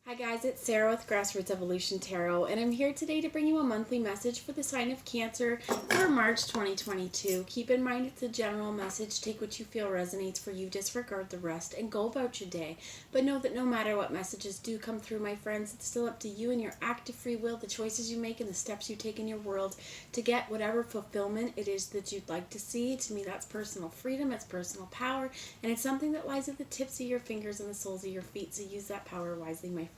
Hi guys, it's Sarah with Grassroots Evolution Tarot, and I'm here today to bring you a monthly message for the sign of Cancer for March 2022. Keep in mind it's a general message. Take what you feel resonates for you, disregard the rest, and go about your day. But know that no matter what messages do come through, my friends, it's still up to you and your active free will, the choices you make and the steps you take in your world to get whatever fulfillment it is that you'd like to see. To me, that's personal freedom, it's personal power, and it's something that lies at the tips of your fingers and the soles of your feet, so use that power wisely, my friends.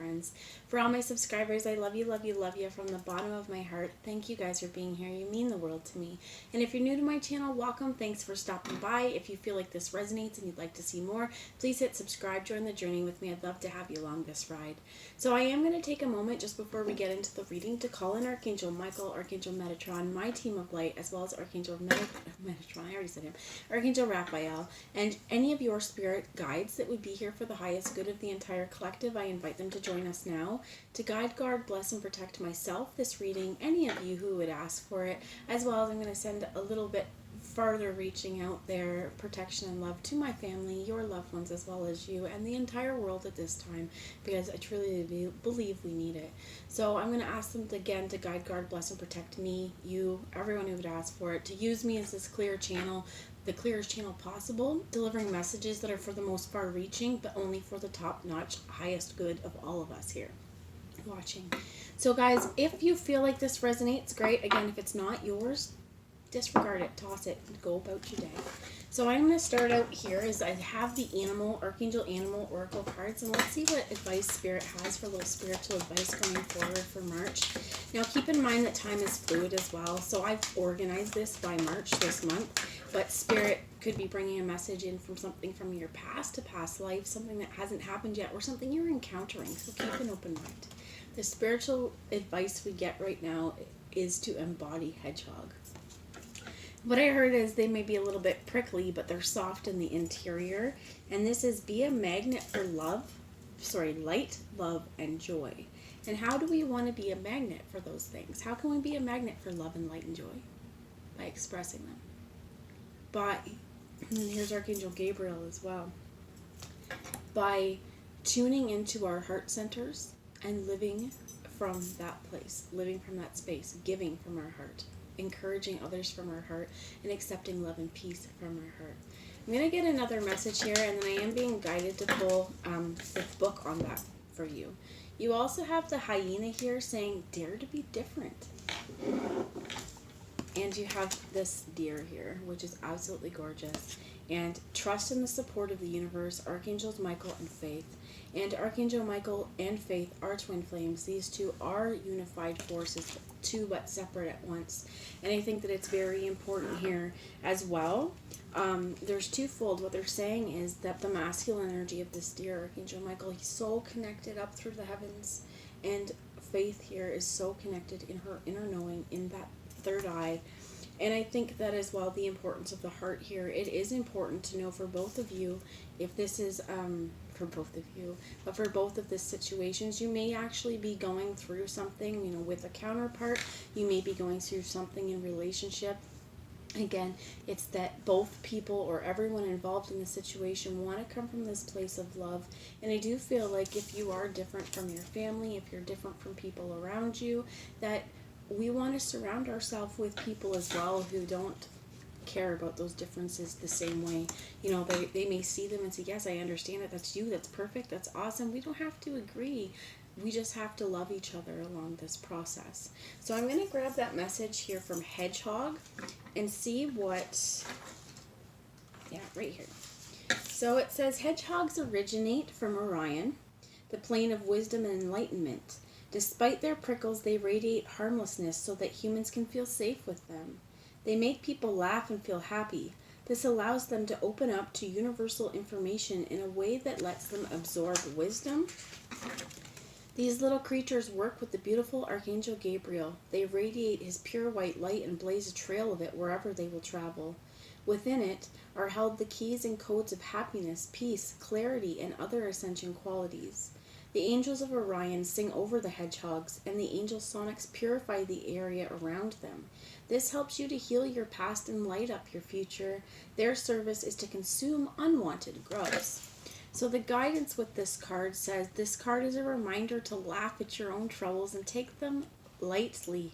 For all my subscribers, I love you, love you, love you from the bottom of my heart. Thank you guys for being here. You mean the world to me. And if you're new to my channel, welcome. Thanks for stopping by. If you feel like this resonates and you'd like to see more, please hit subscribe. Join the journey with me. I'd love to have you along this ride. So I am going to take a moment just before we get into the reading to call in Archangel Michael, Archangel Metatron, my team of light, as well as Archangel Metatron, I already said him, Archangel Raphael, and any of your spirit guides that would be here for the highest good of the entire collective. I invite them to join us now to guide, guard, bless, and protect myself, this reading, any of you who would ask for it, as well as I'm going to send a little bit farther reaching out there, protection and love to my family, your loved ones, as well as you and the entire world at this time, because I truly believe we need it. So I'm going to ask them again to guide, guard, bless, and protect me, you, everyone who would ask for it, to use me as this clear channel, the clearest channel possible, delivering messages that are for the most far reaching, but only for the top-notch, highest good of all of us here watching. So guys, if you feel like this resonates, great. Again, if it's not yours, disregard it, toss it, and go about your day. So I'm going to start out here as I have the Archangel Animal Oracle cards, and let's see what advice Spirit has for a little spiritual advice going forward for March. Now keep in mind that time is fluid as well, so I've organized this by March this month, but Spirit could be bringing a message in from something from your past, a past life, something that hasn't happened yet, or something you're encountering, so keep an open mind. The spiritual advice we get right now is to embody hedgehog. What I heard is they may be a little bit prickly, but they're soft in the interior. And this is be a magnet for light, love, and joy. And how do we want to be a magnet for those things? How can we be a magnet for love and light and joy? By expressing them. And here's Archangel Gabriel as well. By tuning into our heart centers and living from that place, living from that space, giving from our heart, encouraging others from our heart, and accepting love and peace from our heart. I'm going to get another message here, and then I am being guided to pull the book on that for you. You also have the hyena here saying, dare to be different. And you have this deer here, which is absolutely gorgeous. And trust in the support of the universe, Archangels Michael and Faith. And Archangel Michael and Faith are twin flames. These two are unified forces, two but separate at once. And I think that it's very important here as well. There's twofold. What they're saying is that the masculine energy of this deer, Archangel Michael, he's so connected up through the heavens. And Faith here is so connected in her inner knowing, in that third eye. And I think that as well, the importance of the heart here, it is important to know for both of you, if this is for both of you, but for both of the situations, you may actually be going through something, with a counterpart. You may be going through something in relationship. Again, it's that both people or everyone involved in the situation want to come from this place of love. And I do feel like if you are different from your family, if you're different from people around you, that we want to surround ourselves with people as well who don't care about those differences the same way. They may see them and say, yes, I understand it. That's you. That's perfect. That's awesome. We don't have to agree. We just have to love each other along this process. So I'm going to grab that message here from Hedgehog and see what, right here. So it says, hedgehogs originate from Orion, the plane of wisdom and enlightenment. Despite their prickles, they radiate harmlessness so that humans can feel safe with them. They make people laugh and feel happy. This allows them to open up to universal information in a way that lets them absorb wisdom. These little creatures work with the beautiful Archangel Gabriel. They radiate his pure white light and blaze a trail of it wherever they will travel. Within it are held the keys and codes of happiness, peace, clarity, and other ascension qualities. The angels of Orion sing over the hedgehogs, and the angel sonics purify the area around them. This helps you to heal your past and light up your future. Their service is to consume unwanted grubs. So the guidance with this card says this card is a reminder to laugh at your own troubles and take them lightly.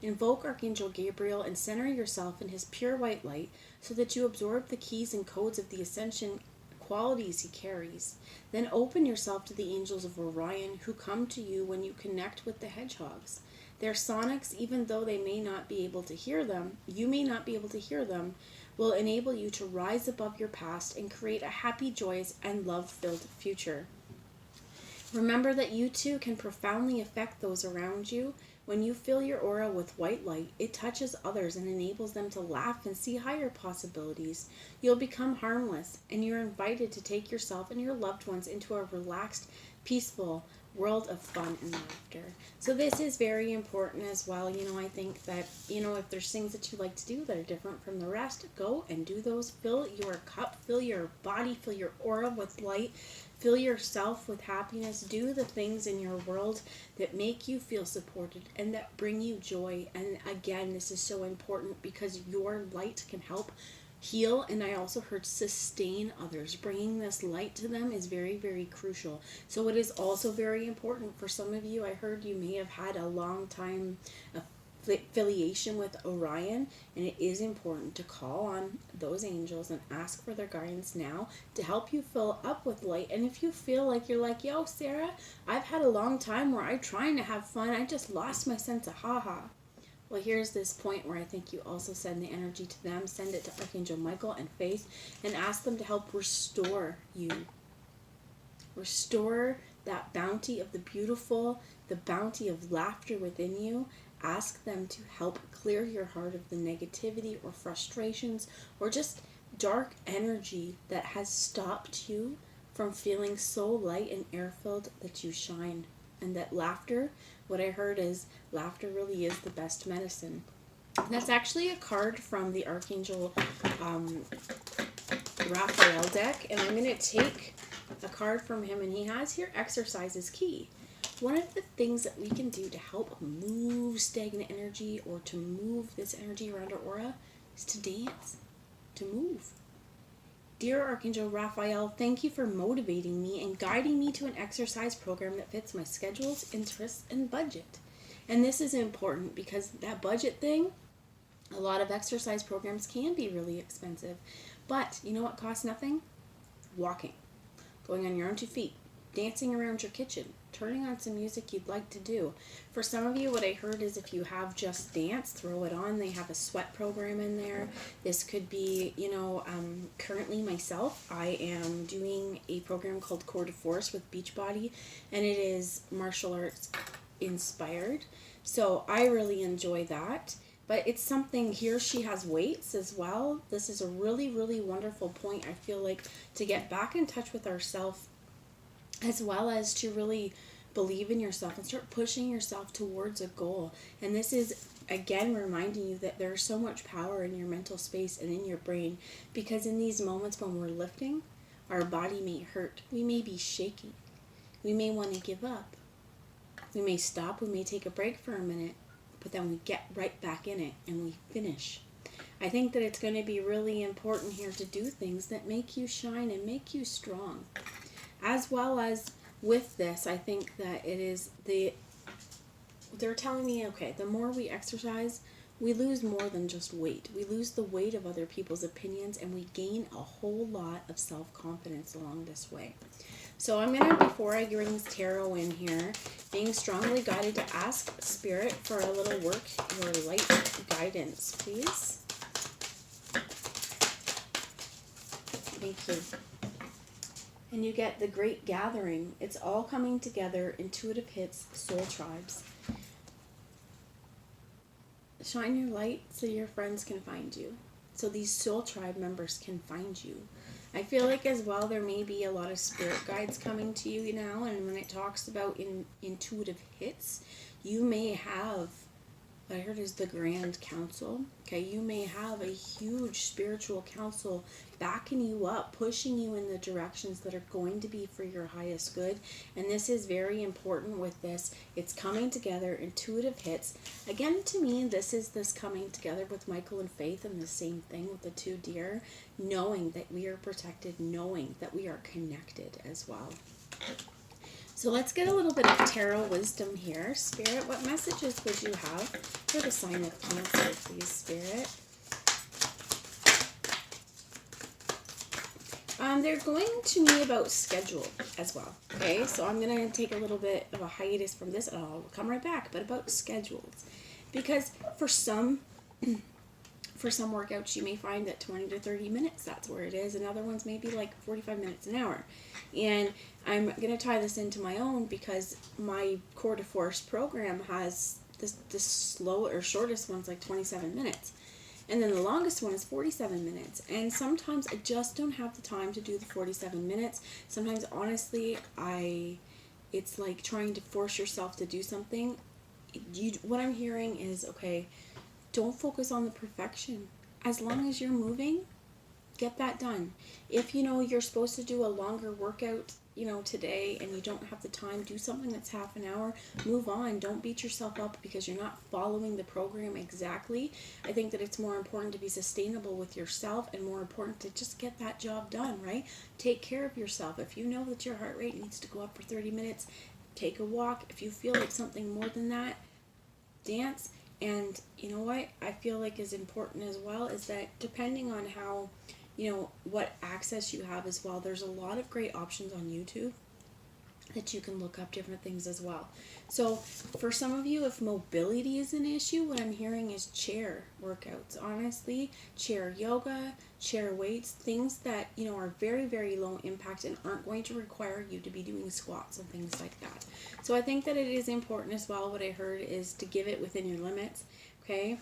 Invoke Archangel Gabriel and center yourself in his pure white light so that you absorb the keys and codes of the ascension qualities he carries. Then open yourself to the angels of Orion who come to you when you connect with the hedgehogs. Their sonics, even though they may not be able to hear them, you may not be able to hear them, will enable you to rise above your past and create a happy, joyous, and love-filled future. Remember that you too can profoundly affect those around you. When you fill your aura with white light, it touches others and enables them to laugh and see higher possibilities. You'll become harmless, and you're invited to take yourself and your loved ones into a relaxed, peaceful world of fun and laughter. So this is very important as well. I think that, if there's things that you like to do that are different from the rest, go and do those. Fill your cup, fill your body, fill your aura with light. Fill yourself with happiness. Do the things in your world that make you feel supported and that bring you joy. And again, this is so important because your light can help heal, and I also heard sustain others. Bringing this light to them is very, very crucial. So it is also very important for some of you. I heard you may have had a long time affiliation with Orion, and it is important to call on those angels and ask for their guidance now to help you fill up with light. And if you feel like you're like, yo, Sarah, I've had a long time where I'm trying to have fun, I just lost my sense of haha. Well, here's this point where I think you also send the energy to them. Send it to Archangel Michael and Faith and ask them to help restore you. Restore that bounty of the beautiful, the bounty of laughter within you. Ask them to help clear your heart of the negativity or frustrations or just dark energy that has stopped you from feeling so light and air-filled that you shine. And that laughter, what I heard is laughter really is the best medicine. That's actually a card from the Archangel Raphael deck, and I'm going to take a card from him, and he has here exercise is key. One of the things that we can do to help move stagnant energy or to move this energy around our aura is to dance, to move. Dear Archangel Raphael, thank you for motivating me and guiding me to an exercise program that fits my schedules, interests, and budget. And this is important because that budget thing, a lot of exercise programs can be really expensive. But you know what costs nothing? Walking. Going on your own 2 feet. Dancing around your kitchen. Turning on some music you'd like to do. For some of you, what I heard is if you have Just Dance, throw it on. They have a sweat program in there. This could be, currently myself, I am doing a program called Core de Force with Beachbody, and it is martial arts inspired. So I really enjoy that. But it's something here. She has weights as well. This is a really, really wonderful point, I feel like, to get back in touch with ourselves, as well as to really believe in yourself and start pushing yourself towards a goal. And this is, again, reminding you that there's so much power in your mental space and in your brain, because in these moments when we're lifting, our body may hurt. We may be shaking. We may want to give up. We may stop. We may take a break for a minute, but then we get right back in it and we finish. I think that it's going to be really important here to do things that make you shine and make you strong. As well as with this, I think that it is they're telling me, okay, the more we exercise, we lose more than just weight. We lose the weight of other people's opinions, and we gain a whole lot of self-confidence along this way. So I'm going to, before I bring this tarot in here, being strongly guided to ask Spirit for a little work, your light guidance, please. Thank you. And you get the Great Gathering. It's all coming together. Intuitive hits, soul tribes. Shine your light so your friends can find you. So these soul tribe members can find you. I feel like as well there may be a lot of spirit guides coming to you now. And when it talks about intuitive hits, you may have what I heard is the Grand Council. Okay, you may have a huge spiritual council backing you up, pushing you in the directions that are going to be for your highest good. And this is very important with this. It's coming together, intuitive hits. Again, to me, this is this coming together with Michael and Faith, and the same thing with the two deer, knowing that we are protected, knowing that we are connected as well. So let's get a little bit of tarot wisdom here. Spirit, what messages would you have for the sign of Cancer, please, Spirit? They're going to me about schedule as well. Okay, so I'm going to take a little bit of a hiatus from this, and I'll come right back, but about schedules. Because for some workouts, you may find that 20 to 30 minutes, that's where it is. And other ones may be like 45 minutes, an hour. And I'm going to tie this into my own because my Core to Force program has this slow or shortest one's like 27 minutes. And then the longest one is 47 minutes. And sometimes I just don't have the time to do the 47 minutes. Sometimes, honestly, it's like trying to force yourself to do something. What I'm hearing is, okay, don't focus on the perfection. As long as you're moving, get that done. If you're supposed to do a longer workout, today, and you don't have the time, do something that's half an hour, move on. Don't beat yourself up because you're not following the program exactly. I think that it's more important to be sustainable with yourself and more important to just get that job done, right? Take care of yourself. If you know that your heart rate needs to go up for 30 minutes, take a walk. If you feel like something more than that, dance. And you know what I feel like is important as well is that depending on how, what access you have as well, there's a lot of great options on YouTube that you can look up different things as well. So for some of you, if mobility is an issue, what I'm hearing is chair workouts. Honestly, chair yoga, chair weights, things that, are very, very low impact and aren't going to require you to be doing squats and things like that. So I think that it is important as well. What I heard is to give it within your limits. Okay.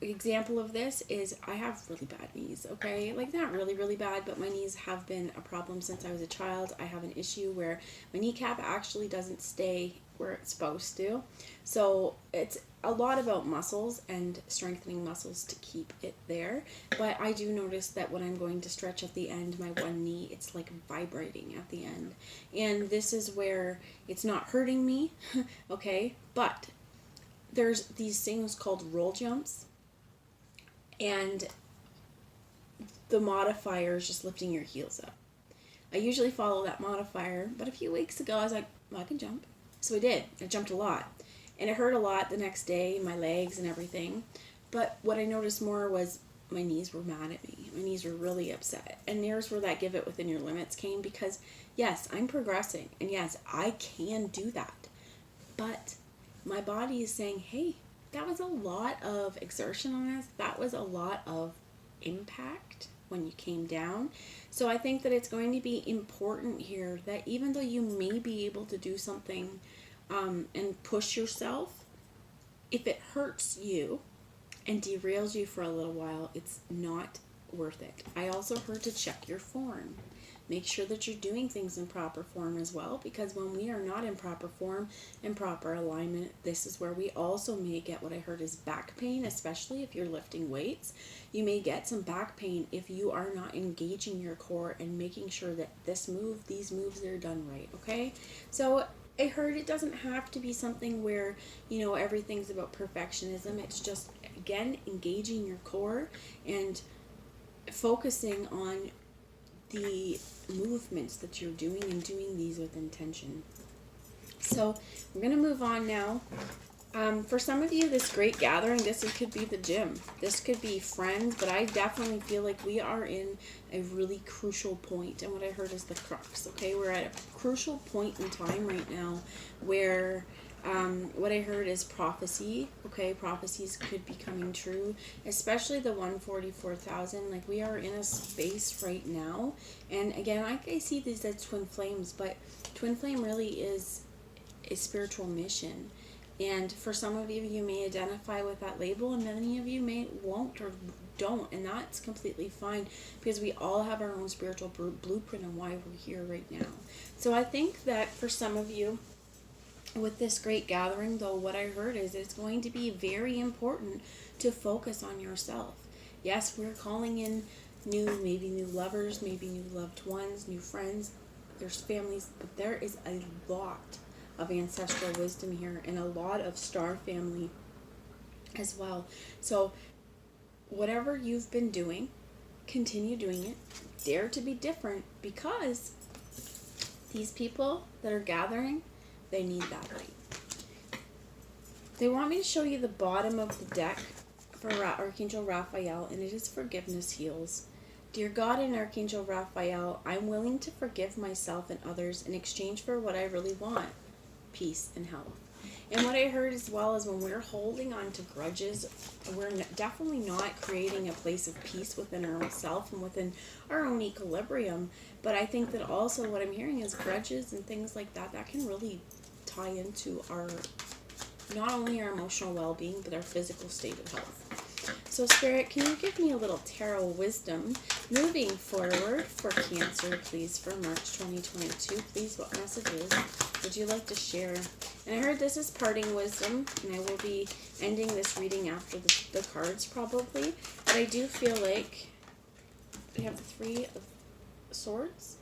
Example of this is I have really bad knees, okay? Like not really, really bad, but my knees have been a problem since I was a child. I have an issue where my kneecap actually doesn't stay where it's supposed to. So it's a lot about muscles and strengthening muscles to keep it there. But I do notice that when I'm going to stretch at the end, my one knee, it's like vibrating at the end. And this is where it's not hurting me, okay? But there's these things called roll jumps. And the modifier is just lifting your heels up. I usually follow that modifier, but a few weeks ago I was like, well, I can jump. So I did. I jumped a lot. And it hurt a lot the next day, my legs and everything. But what I noticed more was my knees were mad at me. My knees were really upset. And there's where that give it within your limits came because, yes, I'm progressing. And yes, I can do that. But my body is saying, hey, that was a lot of exertion on us. That was a lot of impact when you came down. So I think that it's going to be important here that even though you may be able to do something and push yourself, if it hurts you and derails you for a little while, it's not worth it. I also heard to check your form. Make sure that you're doing things in proper form as well, because when we are not in proper form and proper alignment, this is where we also may get what I heard is back pain, especially if you're lifting weights. You may get some back pain if you are not engaging your core and making sure that these moves are done right, okay? So I heard it doesn't have to be something where, everything's about perfectionism. It's just, again, engaging your core and focusing on the movements that you're doing and doing these with intention. So we're going to move on now. For some of you, this great gathering, could be the gym. This could be friends, but I definitely feel like we are in a really crucial point. And what I heard is the crux, okay? We're at a crucial point in time right now where what I heard is prophecy, okay? Prophecies could be coming true, especially the 144,000. Like we are in a space right now. And again, I see these as twin flames, but twin flame really is a spiritual mission. And for some of you, you may identify with that label, and many of you won't or don't, and that's completely fine because we all have our own spiritual blueprint on why we're here right now. So I think that for some of you, With this great gathering, though, what I heard is it's going to be very important to focus on yourself. Yes, we're calling in maybe new lovers, maybe new loved ones, new friends, there's families, but there is a lot of ancestral wisdom here and a lot of star family as well. So whatever you've been doing, continue doing it. Dare to be different, because these people that are gathering, they need that light. They want me to show you the bottom of the deck for Archangel Raphael, and it is forgiveness heals. Dear God and Archangel Raphael, I'm willing to forgive myself and others in exchange for what I really want, peace and health. And what I heard as well is when we're holding on to grudges, we're definitely not creating a place of peace within our own self and within our own equilibrium. But I think that also what I'm hearing is grudges and things like that, that can really tie into our, not only our emotional well-being, but our physical state of health. So Spirit, can you give me a little tarot wisdom moving forward for Cancer, please, for March 2022? Please, what messages would you like to share? And I heard this is parting wisdom, and I will be ending this reading after the cards probably. But I do feel like we have the Three of Swords.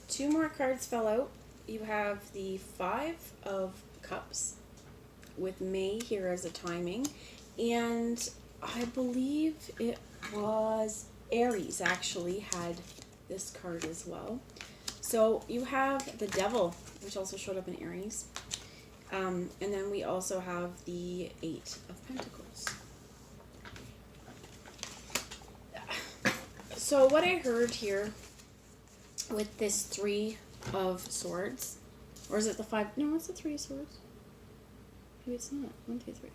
Two more cards fell out. You have the Five of Cups with May here as a timing. And I believe it was Aries actually had this card as well. So you have the Devil, which also showed up in Aries. And then we also have the Eight of Pentacles. So what I heard here with this Three of Swords, or is it the Five? No, it's the Three of Swords. Maybe it's not. 1, 2, 3.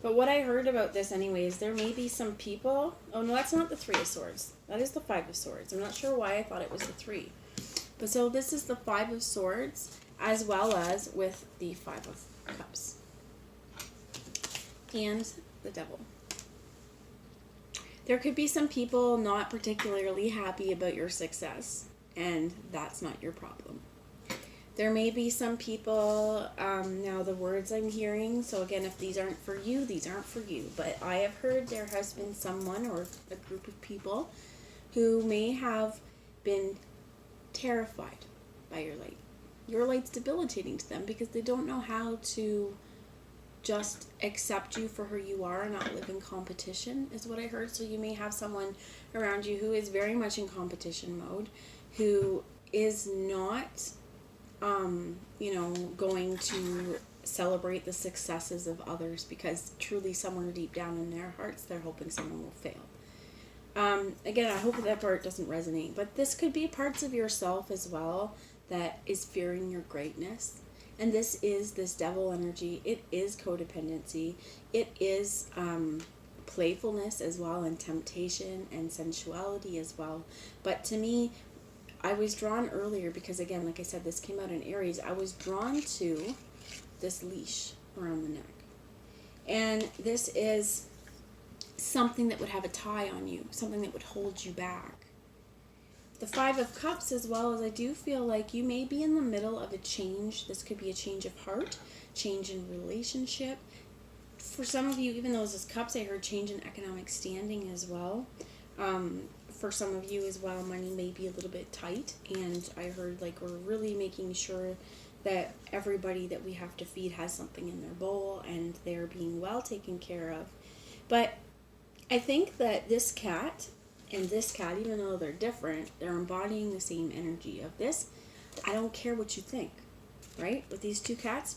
But what I heard about this anyway is there may be some people... Oh, no, that's not the Three of Swords. That is the Five of Swords. I'm not sure why I thought it was the Three. But so this is the Five of Swords as well as with the Five of Cups. And the Devil. There could be some people not particularly happy about your success, and that's not your problem. There may be some people, now the words I'm hearing, so again, if these aren't for you, these aren't for you. But I have heard there has been someone or a group of people who may have been terrified by your light. Your light's debilitating to them because they don't know how to just accept you for who you are and not live in competition, is what I heard. So you may have someone around you who is very much in competition mode, who is not... going to celebrate the successes of others because truly somewhere deep down in their hearts, they're hoping someone will fail. Again, I hope that part doesn't resonate, but this could be parts of yourself as well that is fearing your greatness. And this is this Devil energy. It is codependency. It is playfulness as well, and temptation and sensuality as well. But to me, I was drawn earlier because, again, like I said, this came out in Aries. I was drawn to this leash around the neck. And this is something that would have a tie on you, something that would hold you back. The Five of Cups as well, as I do feel like you may be in the middle of a change. This could be a change of heart, change in relationship. For some of you, even though this is Cups, I heard change in economic standing as well. For some of you as well, money may be a little bit tight, and I heard like we're really making sure that everybody that we have to feed has something in their bowl and they're being well taken care of. But I think that this cat and this cat, even though they're different, they're embodying the same energy of this. I don't care what you think, right? With these two cats,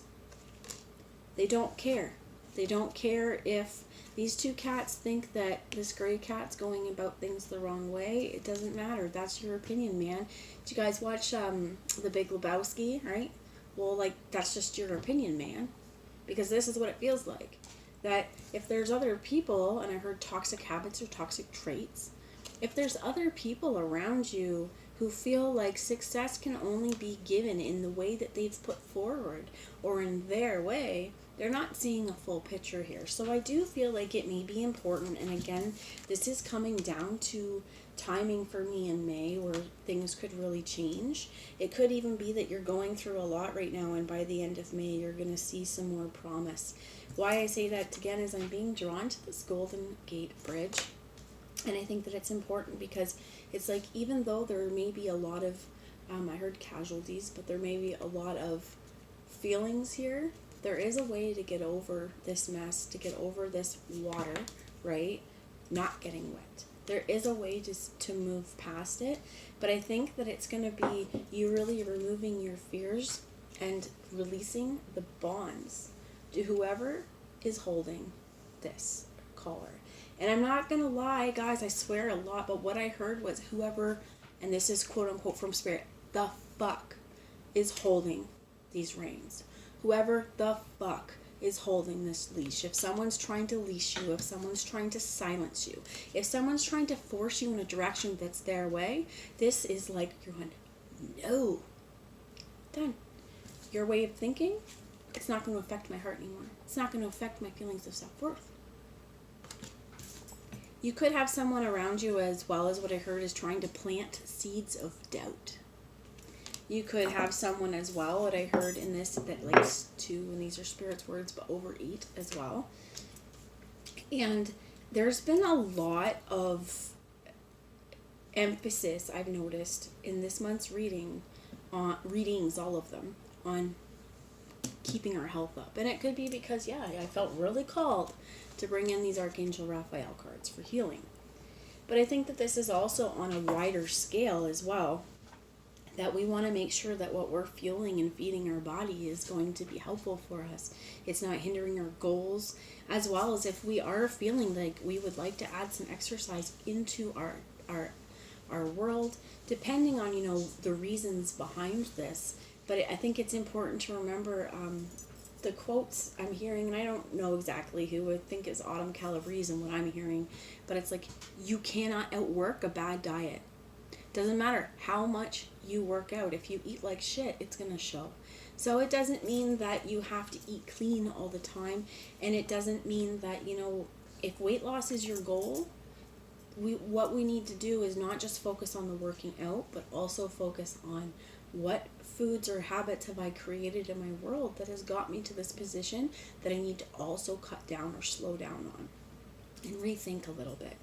they don't care. They don't care if these two cats think that this gray cat's going about things the wrong way. It doesn't matter. That's your opinion, man. Did you guys watch The Big Lebowski, right? Well, like, that's just your opinion, man. Because this is what it feels like. That if there's other people, and I heard toxic habits or toxic traits, if there's other people around you who feel like success can only be given in the way that they've put forward or in their way, They're not seeing a full picture here. So I do feel like it may be important. And again, this is coming down to timing for me in May where things could really change. It could even be that you're going through a lot right now, and by the end of May, you're going to see some more promise. Why I say that again is I'm being drawn to this Golden Gate Bridge. And I think that it's important because it's like, even though there may be a lot of, I heard casualties, but there may be a lot of feelings here, there is a way to get over this mess, to get over this water, right? Not getting wet. There is a way to move past it, but I think that it's going to be you really removing your fears and releasing the bonds to whoever is holding this collar. And I'm not going to lie, guys, I swear a lot, but what I heard was whoever, and this is quote unquote from spirit, the fuck is holding these reins. Whoever the fuck is holding this leash. If someone's trying to leash you, if someone's trying to silence you, if someone's trying to force you in a direction that's their way, this is like you're going, no. Done. Your way of thinking, it's not going to affect my heart anymore. It's not going to affect my feelings of self-worth. You could have someone around you, as well as what I heard is trying to plant seeds of doubt. You could have someone as well, what I heard in this, that likes to, and these are spirit's words, but overeat as well. And there's been a lot of emphasis I've noticed in this month's readings, all of them, on keeping our health up. And it could be because, I felt really called to bring in these Archangel Raphael cards for healing. But I think that this is also on a wider scale as well, that we want to make sure that what we're fueling and feeding our body is going to be helpful for us. It's not hindering our goals, as well as if we are feeling like we would like to add some exercise into our world, depending on, the reasons behind this. But I think it's important to remember the quotes I'm hearing, and I don't know exactly who, I think it's Autumn Calabrese and what I'm hearing, but it's like, you cannot outwork a bad diet. Doesn't matter how much you work out. If you eat like shit, it's going to show. So it doesn't mean that you have to eat clean all the time. And it doesn't mean that, if weight loss is your goal, what we need to do is not just focus on the working out, but also focus on what foods or habits have I created in my world that has got me to this position that I need to also cut down or slow down on and rethink a little bit.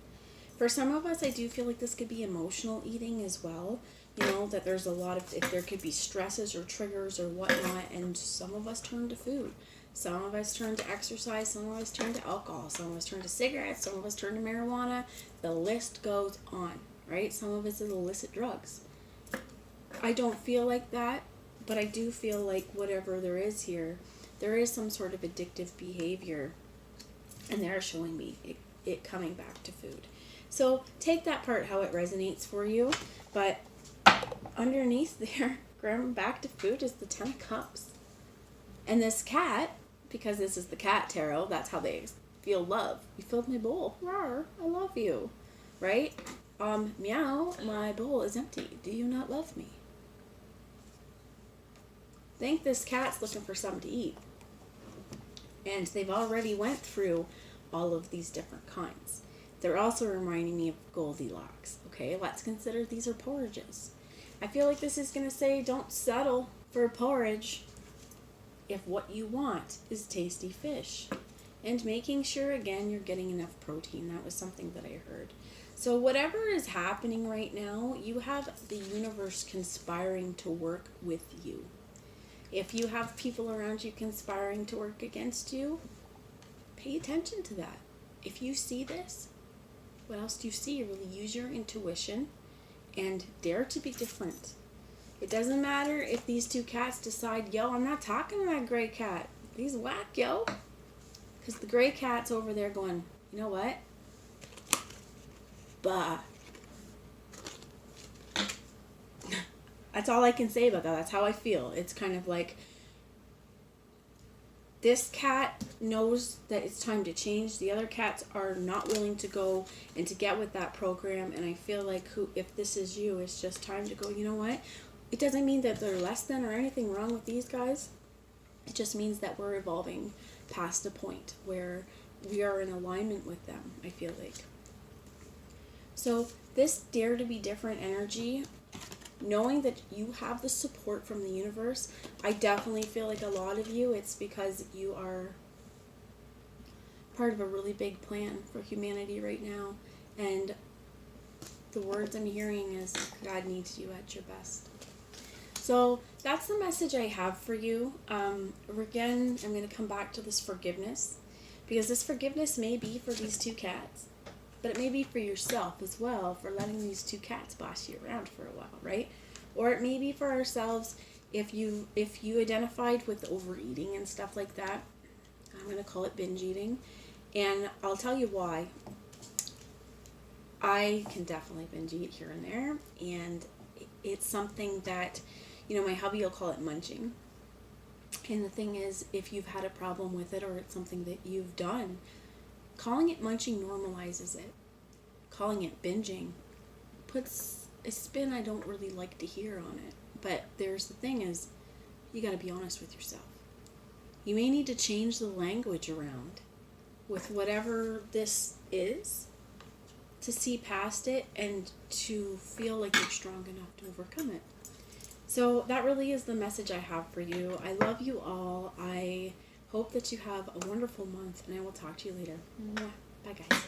For some of us, I do feel like this could be emotional eating as well. That there's a lot of, if there could be stresses or triggers or whatnot, and some of us turn to food. Some of us turn to exercise. Some of us turn to alcohol. Some of us turn to cigarettes. Some of us turn to marijuana. The list goes on, right? Some of us is illicit drugs. I don't feel like that, but I do feel like whatever there is here, there is some sort of addictive behavior, and they're showing me it coming back to food. So take that part how it resonates for you, but underneath there, going back to food, is the 10 of Cups. And this cat, because this is the cat tarot, that's how they feel love. You filled my bowl. Rawr, I love you. Right? Meow, my bowl is empty. Do you not love me? I think this cat's looking for something to eat. And they've already went through all of these different kinds. They're also reminding me of Goldilocks. Okay, let's consider these are porridges. I feel like this is going to say, don't settle for porridge if what you want is tasty fish. And making sure, again, you're getting enough protein. That was something that I heard. So whatever is happening right now, you have the universe conspiring to work with you. If you have people around you conspiring to work against you, pay attention to that. If you see this, what else do you see? Really use your intuition and dare to be different. It doesn't matter if these two cats decide, yo, I'm not talking to that gray cat. He's whack, yo. Because the gray cat's over there going, you know what? Bah. That's all I can say about that. That's how I feel. It's kind of like, this cat knows that it's time to change. The other cats are not willing to go and to get with that program. And I feel like if this is you, it's just time to go, you know what? It doesn't mean that they're less than or anything wrong with these guys. It just means that we're evolving past a point where we are in alignment with them, I feel like. So this dare to be different energy, knowing that you have the support from the universe, I definitely feel like a lot of you, it's because you are part of a really big plan for humanity right now. And the words I'm hearing is God needs you at your best. So that's the message I have for you. Again, I'm going to come back to this forgiveness, because this forgiveness may be for these two cats, but it may be for yourself as well, for letting these two cats boss you around for a while, right? Or it may be for ourselves if you identified with overeating and stuff like that. I'm going to call it binge eating, and I'll tell you why. I can definitely binge eat here and there, and it's something that, my hubby will call it munching. And the thing is, if you've had a problem with it or it's something that you've done, calling it munching normalizes it. Calling it binging puts a spin I don't really like to hear on it. But there's the thing is, you got to be honest with yourself. You may need to change the language around with whatever this is to see past it and to feel like you're strong enough to overcome it. So that really is the message I have for you. I love you all. I hope that you have a wonderful month, and I will talk to you later. Bye, guys.